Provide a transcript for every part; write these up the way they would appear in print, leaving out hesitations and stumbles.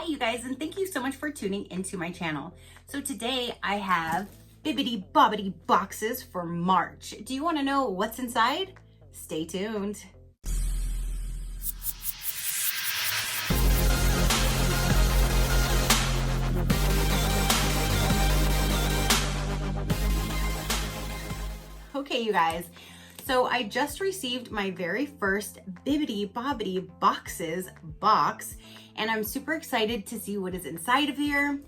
Hi you guys, and thank you so much for tuning into my channel. So today I have Bibbidi Bobbidi boxes for March. Do you want to know what's inside? Stay tuned. Okay, you guys. So I just received my very first Bibbidi Bobbidi box, and I'm super excited to see what is inside of here.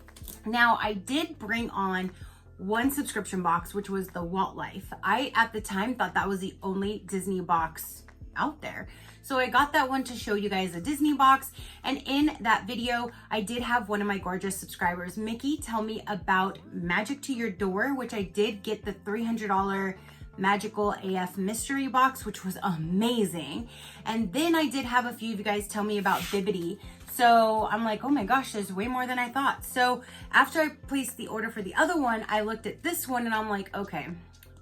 Now, I did bring on one subscription box, which was the Walt Life. I, at the time, thought that was the only Disney box out there. So I got that one to show you guys a Disney box. And in that video, I did have one of my gorgeous subscribers, Mickey, tell me about Magic to Your Door, which I did get the $300 Magical AF mystery box, which was amazing. And then I did have a few of you guys tell me about Bibbidi. So I'm like, oh my gosh, there's way more than I thought. So after I placed the order for the other one, I looked at this one and I'm like, okay,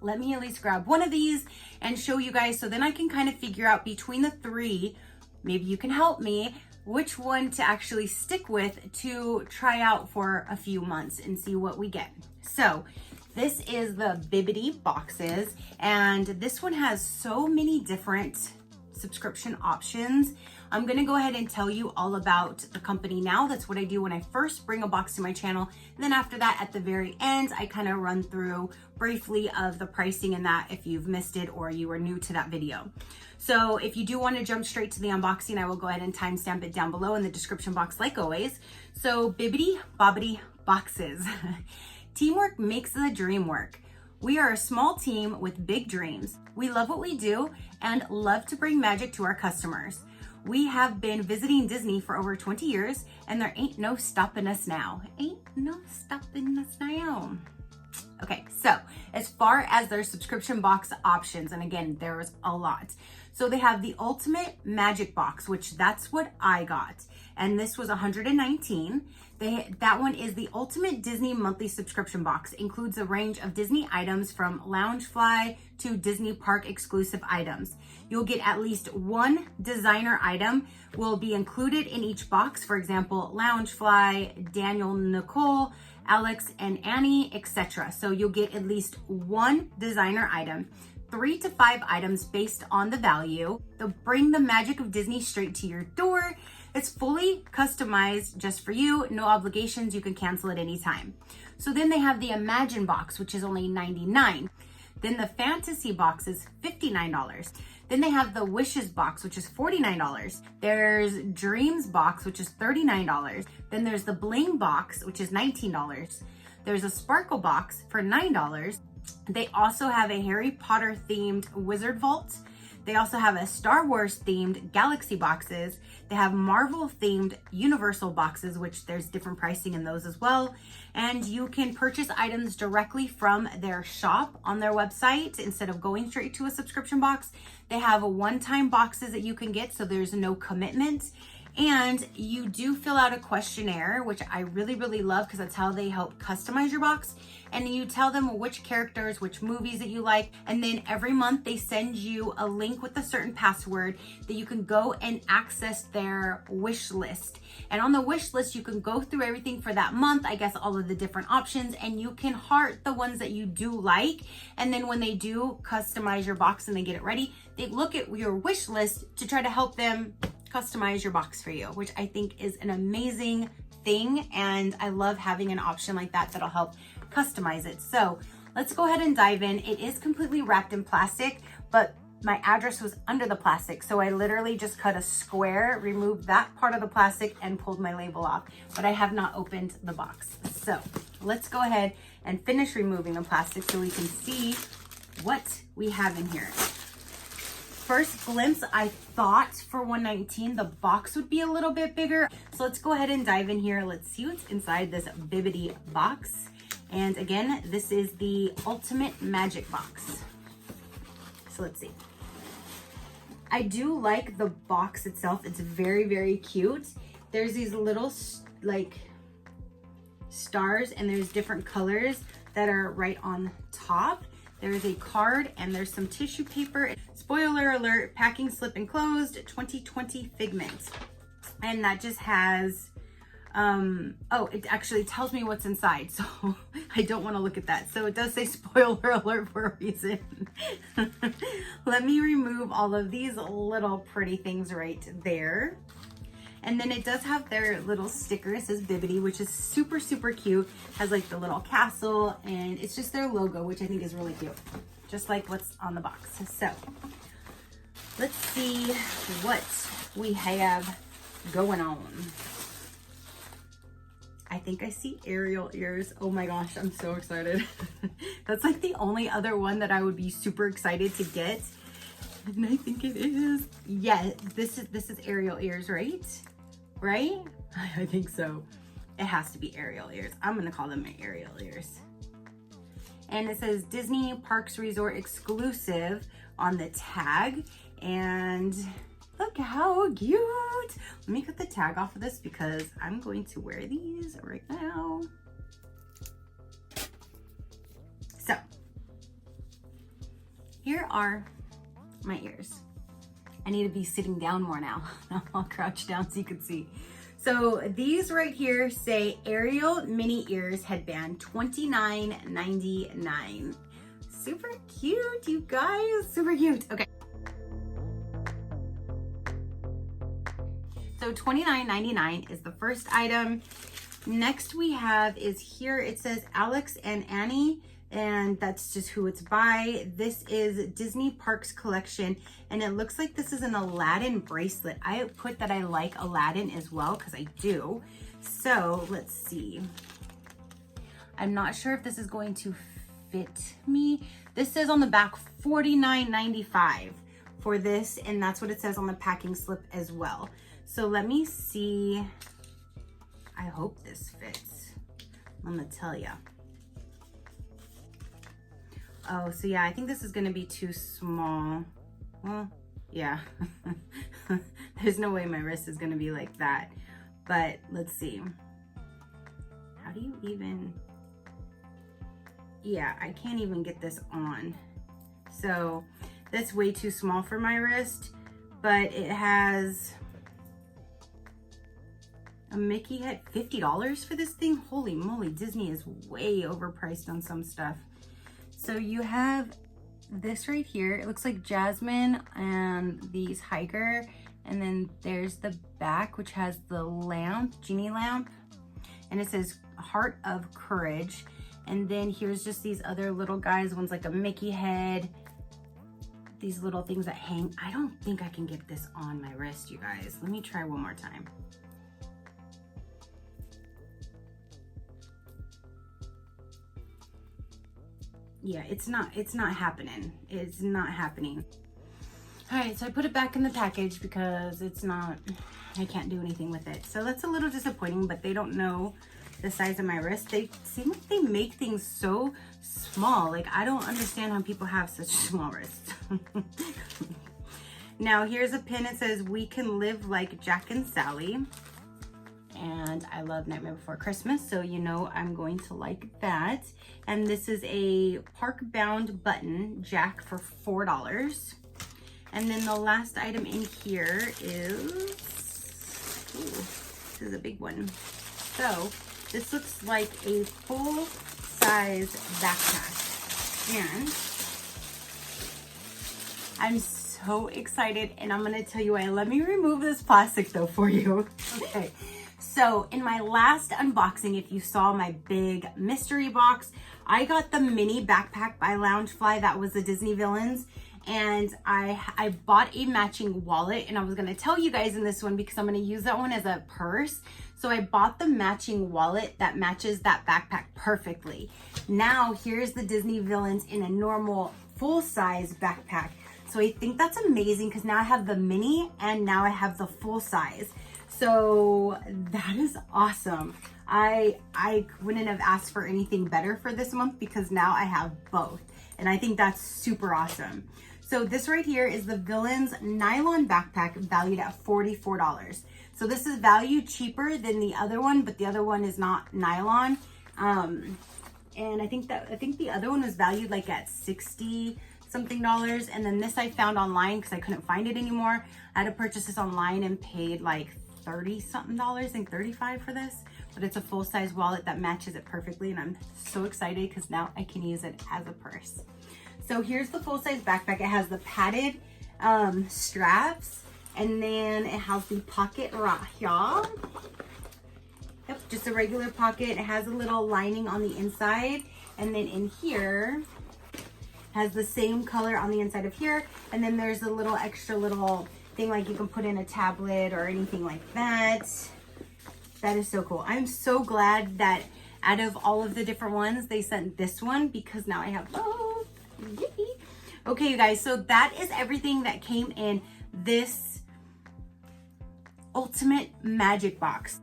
let me at least grab one of these and show you guys, so then I can kind of figure out between the three, maybe you can help me, which one to actually stick with to try out for a few months and see what we get. So this is the Bibbidi boxes, and this one has so many different subscription options. I'm gonna go ahead and tell you all about the company now. That's what I do when I first bring a box to my channel. And then after that, at the very end, I kind of run through briefly of the pricing and that if you've missed it or you were new to that video. So if you do want to jump straight to the unboxing, I will go ahead and timestamp it down below in the description box like always. So Bibbidi Bobbidi boxes. Teamwork makes the dream work. We are a small team with big dreams. We love what we do and love to bring magic to our customers. We have been visiting Disney for over 20 years, and there ain't no stopping us now. Ain't no stopping us now. Okay, so as far as their subscription box options, and again, there's a lot. So they have the Ultimate Magic Box, which that's what I got. And this was $119. That one is the Ultimate Disney Monthly Subscription Box. Includes a range of Disney items from Loungefly to Disney Park exclusive items. You'll get at least one designer item will be included in each box. For example, Loungefly, Daniel, Nicole, Alex and Annie, etc. So you'll get at least one designer item, 3 to 5 items based on the value. They'll bring the magic of Disney straight to your door. It's fully customized just for you, no obligations, you can cancel at any time. So then they have the Imagine box, which is only $99. Then the Fantasy box is $59. Then they have the Wishes box, which is $49. There's Dreams box, which is $39. Then there's the Bling box, which is $19. There's a Sparkle box for $9. They also have a Harry Potter themed Wizard Vault. They also have a Star Wars themed Galaxy boxes. They have Marvel themed Universal boxes, which there's different pricing in those as well. And you can purchase items directly from their shop on their website instead of going straight to a subscription box. They have a one-time boxes that you can get, so there's no commitment. And you do fill out a questionnaire, which I really, really love because that's how they help customize your box. And you tell them which characters, which movies that you like. And then every month they send you a link with a certain password that you can go and access their wish list. And on the wish list, you can go through everything for that month, I guess all of the different options, and you can heart the ones that you do like. And then when they do customize your box and they get it ready, they look at your wish list to try to help them customize your box for you, which I think is an amazing thing. And I love having an option like that that'll help customize it. So let's go ahead and dive in. It is completely wrapped in plastic, but my address was under the plastic. So I literally just cut a square, removed that part of the plastic and pulled my label off, but I have not opened the box. So let's go ahead and finish removing the plastic so we can see what we have in here. First glimpse, I thought for $119 the box would be a little bit bigger. So let's go ahead and dive in here. Let's see what's inside this Bibbidi box. And again, this is the Ultimate Magic box. So let's see. I do like the box itself. It's very, very cute. There's these little like stars and there's different colors that are right on top. There's a card and there's some tissue paper. Spoiler alert, packing slip enclosed, 2020 Figment. And that just has Oh, it actually tells me what's inside, so I don't want to look at that. So it does say spoiler alert for a reason. Let me remove all of these little pretty things right there. And then it does have their little sticker. It says Bibbidi, which is super, super cute. Has like the little castle, and it's just their logo, which I think is really cute. Just like what's on the box. So let's see what we have going on. I think I see Ariel ears. Oh my gosh, I'm so excited. That's like the only other one that I would be super excited to get. And I think it is. Yeah, this is Ariel ears, right? Right? I think so. It has to be Ariel ears. I'm gonna call them my Ariel ears. And it says Disney Parks Resort exclusive on the tag. And look how cute. Let me cut the tag off of this because I'm going to wear these right now. So here are my ears. I need to be sitting down more now. I'll crouch down so you can see. So these right here say Ariel Mini Ears Headband, $29.99. Super cute, you guys, super cute. Okay. So $29.99 is the first item. Next we have is here, it says Alex and Annie, and that's just who it's by. This is Disney Parks Collection, and it looks like this is an Aladdin bracelet. I put that I like Aladdin as well, because I do. So let's see. I'm not sure if this is going to fit me. This says on the back $49.95 for this, and that's what it says on the packing slip as well. So let me see. I hope this fits. I'm gonna tell ya. Oh, so yeah, I think this is gonna be too small. Well, yeah. There's no way my wrist is gonna be like that. But let's see. How do you even... Yeah, I can't even get this on. So that's way too small for my wrist. But it has... a Mickey head, $50 for this thing? Holy moly, Disney is way overpriced on some stuff. So you have this right here. It looks like Jasmine and these hiker. And then there's the back, which has the lamp, genie lamp. And it says Heart of Courage. And then here's just these other little guys. One's like a Mickey head. These little things that hang. I don't think I can get this on my wrist, you guys. Let me try one more time. Yeah, it's not happening. It's not happening. All right, so I put it back in the package because it's not, I can't do anything with it. So that's a little disappointing, but they don't know the size of my wrist. They seem like they make things so small. Like, I don't understand how people have such small wrists. Now, here's a pin. It says, "We can live like Jack and Sally." And I love Nightmare Before Christmas, so you know I'm going to like that. And this is a park bound button jack for $4. And then the last item in here is, ooh, this is a big one. So this looks like a full size backpack. And I'm so excited, and I'm gonna tell you why. Let me remove this plastic though for you. Okay. So in my last unboxing, if you saw my big mystery box, I got the mini backpack by Loungefly. That was the Disney Villains. And I bought a matching wallet, and I was gonna tell you guys in this one because I'm gonna use that one as a purse. So I bought the matching wallet that matches that backpack perfectly. Now here's the Disney Villains in a normal full-size backpack. So I think that's amazing because now I have the mini and now I have the full size. So that is awesome. I wouldn't have asked for anything better for this month because now I have both. And I think that's super awesome. So this right here is the Villains nylon backpack valued at $44. So this is valued cheaper than the other one, but the other one is not nylon. And I think the other one was valued like at $60 something. And then this I found online because I couldn't find it anymore. I had to purchase this online and paid like 30 something dollars, I think 35 for this, but it's a full-size wallet that matches it perfectly, and I'm so excited because now I can use it as a purse. So here's the full-size backpack. It has the padded straps, and then it has the pocket right here. Yep, just a regular pocket. It has a little lining on the inside, and then in here has the same color on the inside of here, and then there's a little extra little thing like you can put in a tablet or anything like that. That is so cool. I'm so glad that out of all of the different ones, they sent this one because now I have both. Yay. Okay, you guys, so that is everything that came in this ultimate magic box.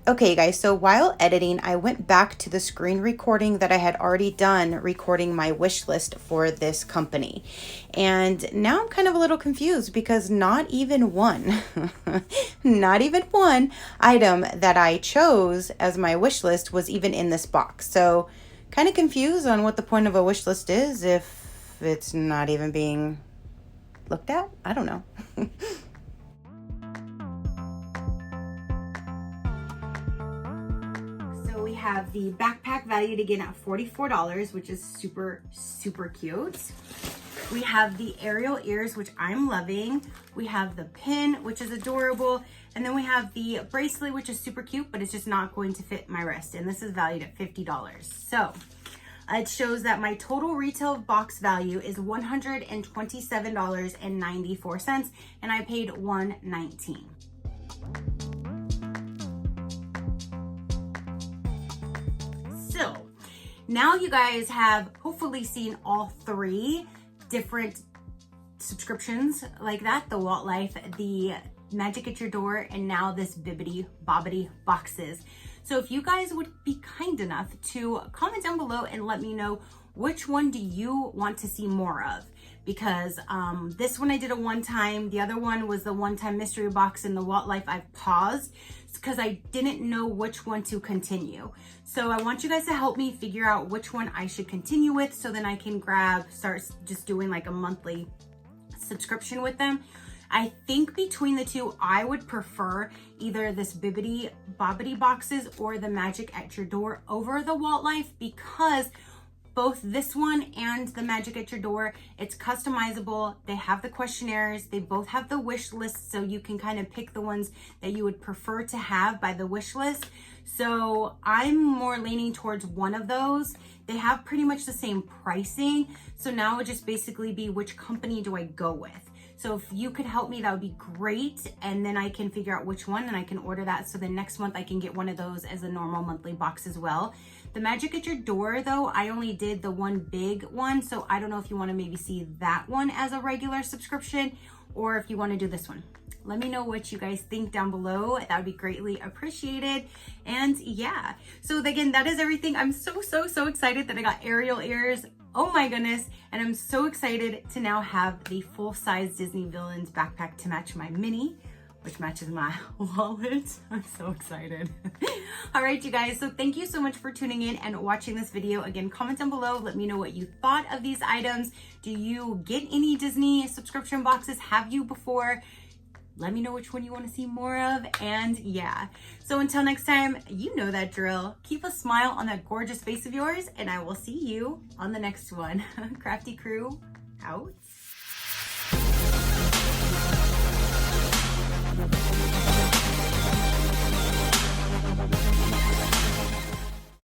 Okay guys, so while editing, I went back to the screen recording that I had already done recording my wish list for this company. And now I'm kind of a little confused because not even one item that I chose as my wish list was even in this box. So kind of confused on what the point of a wish list is if it's not even being looked at. I don't know. Have the backpack valued again at $44, which is super, super cute. We have the aerial ears, which I'm loving. We have the pin, which is adorable. And then we have the bracelet, which is super cute, but it's just not going to fit my wrist. And this is valued at $50. So it shows that my total retail box value is $127.94, and I paid $119. So now you guys have hopefully seen all three different subscriptions like that, the Walt Life, the Magic at Your Door, and now this Bibbidi Bobbidi boxes. So if you guys would be kind enough to comment down below and let me know which one do you want to see more of, because this one I did a one-time, the other one was the one-time mystery box, in the Walt Life I've paused because I didn't know which one to continue. So I want you guys to help me figure out which one I should continue with, so then I can start just doing like a monthly subscription with them. I think between the two, I would prefer either this Bibbidi Bobbidi boxes or the Magic at Your Door over the Walt Life, because both this one and the Magic at Your Door, it's customizable. They have the questionnaires. They both have the wish list, so you can kind of pick the ones that you would prefer to have by the wish list. So I'm more leaning towards one of those. They have pretty much the same pricing. So now it would just basically be, which company do I go with? So if you could help me, that would be great. And then I can figure out which one and I can order that. So then next month I can get one of those as a normal monthly box as well. The Magic at Your Door though, I only did the one big one. So I don't know if you want to maybe see that one as a regular subscription, or if you want to do this one. Let me know what you guys think down below. That would be greatly appreciated. And yeah, so again, that is everything. I'm so excited that I got aerial ears. Oh my goodness. And I'm so excited to now have the full-size Disney Villains backpack to match my mini, which matches my wallet. I'm so excited. All right, you guys. So thank you so much for tuning in and watching this video. Again, comment down below. Let me know what you thought of these items. Do you get any Disney subscription boxes? Have you before? Let me know which one you want to see more of. And yeah, so until next time, you know that drill. Keep a smile on that gorgeous face of yours, and I will see you on the next one. Crafty crew out.